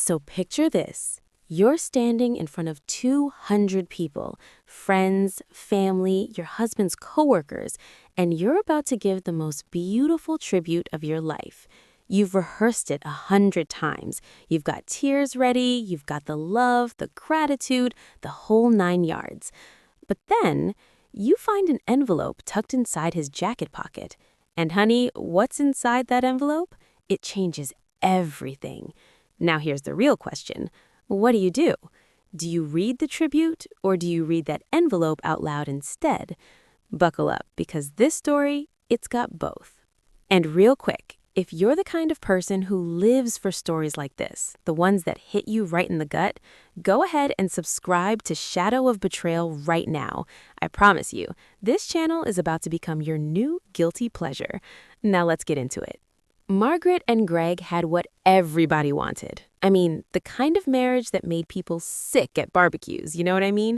So picture this. You're standing in front of 200 people, friends, family, your husband's coworkers, and you're about to give the most beautiful tribute of your life. You've rehearsed it 100 times. You've got tears ready, you've got the love, the gratitude, the whole 9 yards. But then you find an envelope tucked inside his jacket pocket. And honey, what's inside that envelope? It changes everything. Now here's the real question. What do? Do you read the tribute or do you read that envelope out loud instead? Buckle up, because this story, it's got both. And real quick, if you're the kind of person who lives for stories like this, the ones that hit you right in the gut, go ahead and subscribe to Shadow of Betrayal right now. I promise you, this channel is about to become your new guilty pleasure. Now let's get into it. Margaret and Greg had what everybody wanted. I mean, the kind of marriage that made people sick at barbecues, you know what I mean?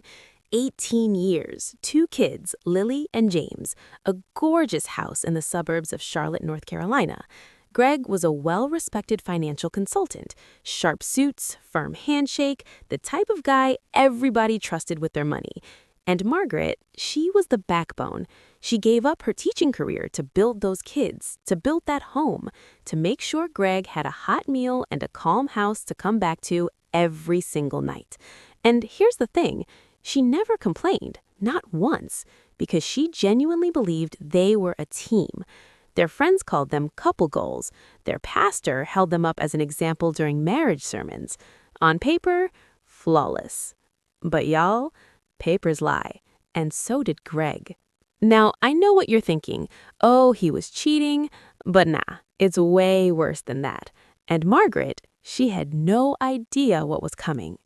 18 years, 2 kids, Lily and James, a gorgeous house in the suburbs of Charlotte, North Carolina. Greg was a well-respected financial consultant, sharp suits, firm handshake, the type of guy everybody trusted with their money. And Margaret, she was the backbone. She gave up her teaching career to build those kids, to build that home, to make sure Greg had a hot meal and a calm house to come back to every single night. And here's the thing, she never complained, not once, because she genuinely believed they were a team. Their friends called them couple goals. Their pastor held them up as an example during marriage sermons. On paper, flawless. But y'all, papers lie, and so did Greg. Now, I know what you're thinking. Oh, he was cheating. But nah, it's way worse than that. And Margaret, she had no idea what was coming.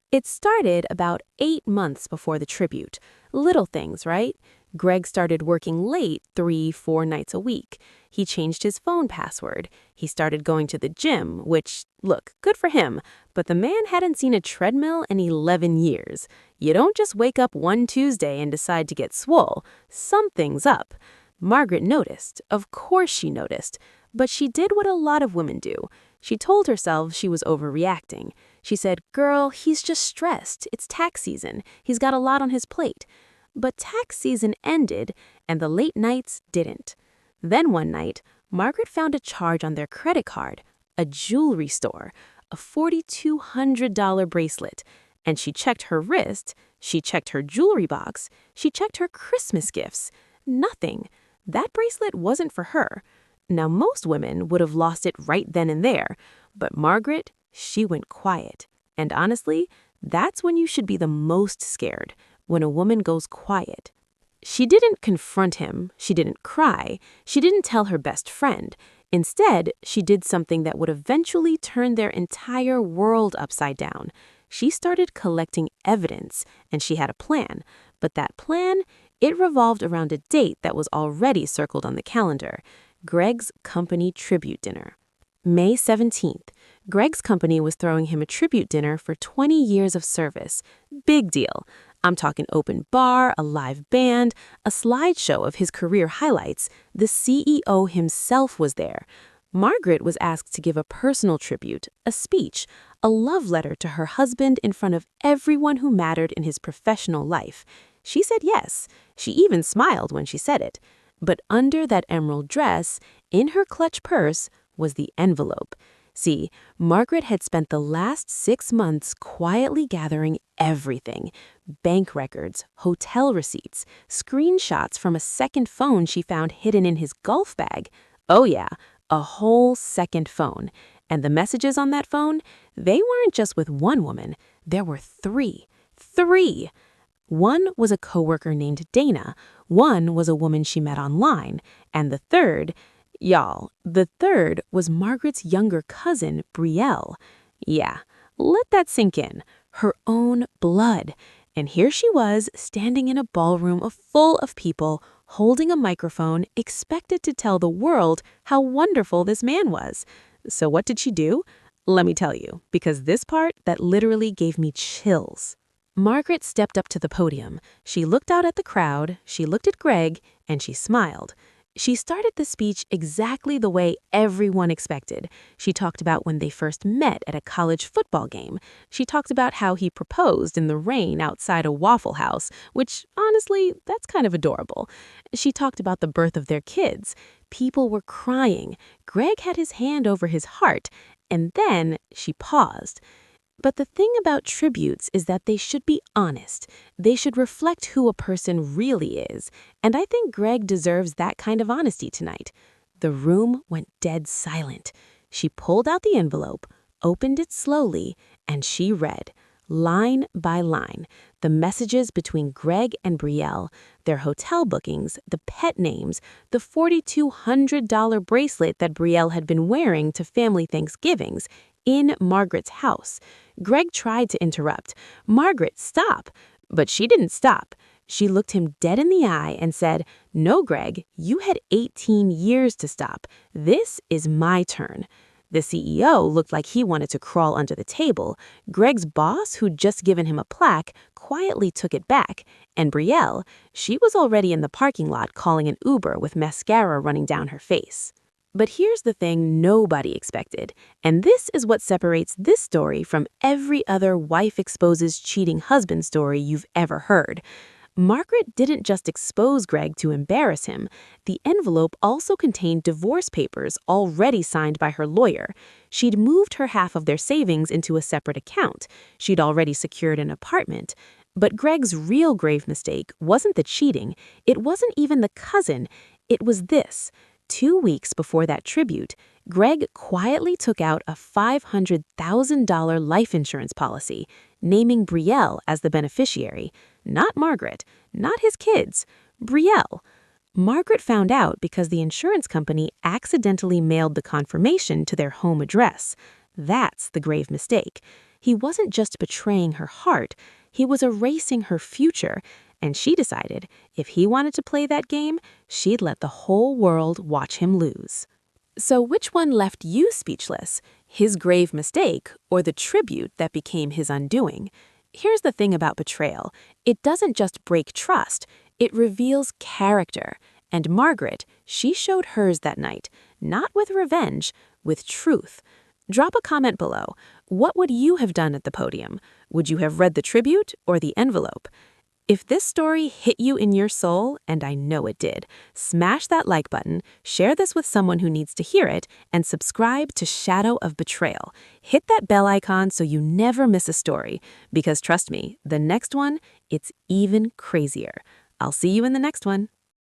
It started about 8 months before the tribute. Little things, right? Greg started working late 3-4 nights a week. He changed his phone password. He started going to the gym, which, look, good for him, but the man hadn't seen a treadmill in 11 years. You don't just wake up one Tuesday and decide to get swole. Something's up. Margaret noticed. Of course she noticed. But she did what a lot of women do. She told herself she was overreacting. She said, "Girl, he's just stressed. It's tax season. He's got a lot on his plate." But tax season ended, and the late nights didn't. Then one night, Margaret found a charge on their credit card, a jewelry store, a $4,200 bracelet. And she checked her wrist, she checked her jewelry box, she checked her Christmas gifts. Nothing. That bracelet wasn't for her. Now, most women would have lost it right then and there, but Margaret, she went quiet. And honestly, that's when you should be the most scared, when a woman goes quiet. She didn't confront him, she didn't cry, she didn't tell her best friend. Instead, she did something that would eventually turn their entire world upside down. She started collecting evidence, and she had a plan. But that plan, it revolved around a date that was already circled on the calendar. Greg's company tribute dinner. May 17th, Greg's company was throwing him a tribute dinner for 20 years of service. Big deal. I'm talking open bar, a live band, a slideshow of his career highlights. The CEO himself was there. Margaret was asked to give a personal tribute, a speech, a love letter to her husband in front of everyone who mattered in his professional life. She said yes. She even smiled when she said it. But under that emerald dress, in her clutch purse, was the envelope. See, Margaret had spent the last 6 months quietly gathering everything. Bank records, hotel receipts, screenshots from a second phone she found hidden in his golf bag. Oh yeah, a whole second phone. And the messages on that phone, they weren't just with one woman. There were 3. 3! One was a coworker named Dana, one was a woman she met online, and the third, the third was Margaret's younger cousin, Betrayal. Yeah, let that sink in. Her own blood. And here she was, standing in a ballroom full of people, holding a microphone, expected to tell the world how wonderful this man was. So what did she do? Let me tell you, because this part, that literally gave me chills. Margaret stepped up to the podium. She looked out at the crowd, she looked at Greg, and she smiled. She started the speech exactly the way everyone expected. She talked about when they first met at a college football game. She talked about how he proposed in the rain outside a Waffle House, which, honestly, that's kind of adorable. She talked about the birth of their kids. People were crying. Greg had his hand over his heart. And then she paused. But the thing about tributes is that they should be honest. They should reflect who a person really is. And I think Greg deserves that kind of honesty tonight. The room went dead silent. She pulled out the envelope, opened it slowly, and she read, line by line, the messages between Greg and Brielle, their hotel bookings, the pet names, the $4,200 bracelet that Brielle had been wearing to family Thanksgivings, in Margaret's house. Greg tried to interrupt. "Margaret, stop!" But she didn't stop. She looked him dead in the eye and said, "No, Greg, you had 18 years to stop. This is my turn." The CEO looked like he wanted to crawl under the table. Greg's boss, who'd just given him a plaque, quietly took it back. And Brielle, she was already in the parking lot calling an Uber with mascara running down her face. But here's the thing nobody expected, and this is what separates this story from every other wife exposes cheating husband story you've ever heard. Margaret didn't just expose Greg to embarrass him. The envelope also contained divorce papers already signed by her lawyer. She'd moved her half of their savings into a separate account. She'd already secured an apartment. But Greg's real grave mistake wasn't the cheating. It wasn't even the cousin. It was this. 2 weeks before that tribute, Greg quietly took out a $500,000 life insurance policy, naming Brielle as the beneficiary. Not Margaret, not his kids, Brielle. Margaret found out because the insurance company accidentally mailed the confirmation to their home address. That's the grave mistake. He wasn't just betraying her heart, he was erasing her future. And she decided if he wanted to play that game, she'd let the whole world watch him lose. So which one left you speechless? His grave mistake or the tribute that became his undoing? Here's the thing about betrayal. It doesn't just break trust, it reveals character. And Margaret, she showed hers that night, not with revenge, with truth. Drop a comment below. What would you have done at the podium? Would you have read the tribute or the envelope? If this story hit you in your soul, and I know it did, smash that like button, share this with someone who needs to hear it, and subscribe to Shadow of Betrayal. Hit that bell icon so you never miss a story, because trust me, the next one, it's even crazier. I'll see you in the next one.